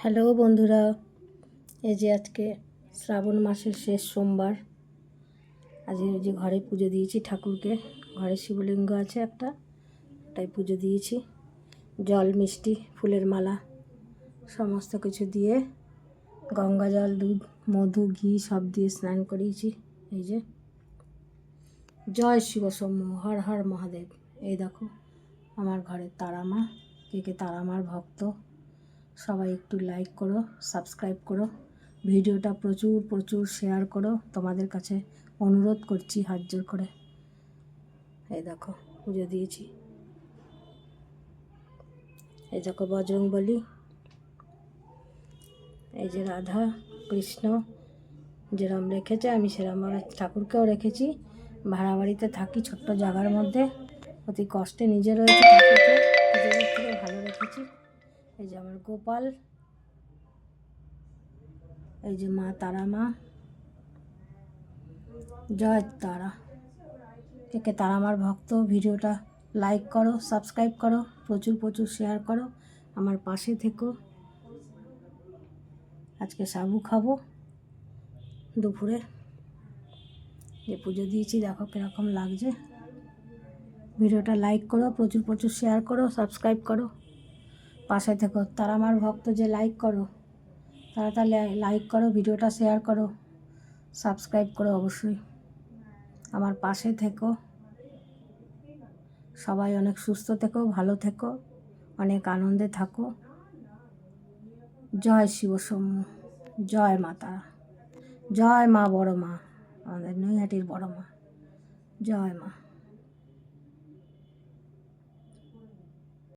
Hello বন্ধুরা, এই যে আজকে শ্রাবণ মাসের শেষ সোমবার। আজকে যে ঘরে পুজো দিয়েছি ঠাকুরকে, ঘরে শিবলিঙ্গ আছে একটা, তাই পুজো দিয়েছি। জল, মিষ্টি, ফুলের মালা সমস্ত কিছু দিয়ে গঙ্গা জল, দুধ, মধু, ঘি সব দিয়ে স্নান করিয়েছি। এই যে জয় শিব শম্ভু, হর হর মহাদেব। এই দেখো আমার ঘরের তারা মা। কে তারা মার ভক্ত সবাই একটু লাইক করো, সাবস্ক্রাইব করো, ভিডিওটা প্রচুর প্রচুর শেয়ার করো, তোমাদের কাছে অনুরোধ করছি হাত জোর করে। এই দেখো পুজো দিয়েছি। এই দেখো বজরংবলী, এই যে রাধা কৃষ্ণ যেরম রেখেছে আমি সেরম ঠাকুরকেও রেখেছি। ভাড়া বাড়িতে থাকি ছোট্ট জায়গার মধ্যে, অতি কষ্টে নিজে রয়েছে, ঠাকুরকে নিজেদের থেকে ভালো রেখেছি। এই যে আমার গোপাল, এই যে মা তারা মা। জয় তারা। কে তারা মার ভক্ত ভিডিওটা লাইক করো, সাবস্ক্রাইব করো, প্রচুর প্রচুর শেয়ার করো, আমার পাশে থেকো। আজকে সাবু খাবো দুপুরে। যে পুজো দিয়েছি দেখো কীরকম লাগছে। ভিডিওটা লাইক করো, প্রচুর প্রচুর শেয়ার করো, সাবস্ক্রাইব করো, পাশে থেকো। তারা আমার ভক্ত যে লাইক করো, তাড়াতাড়ি লাইক করো, ভিডিওটা শেয়ার করো, সাবস্ক্রাইব করো অবশ্যই। আমার পাশে থেকো। সবাই অনেক সুস্থ থেকো, ভালো থেকো, অনেক আনন্দে থাকো। জয় শিব শম্ভু, জয় মাতা, জয় মা বড় মা, আমাদের নৈহাটির বড় মা। জয় মা।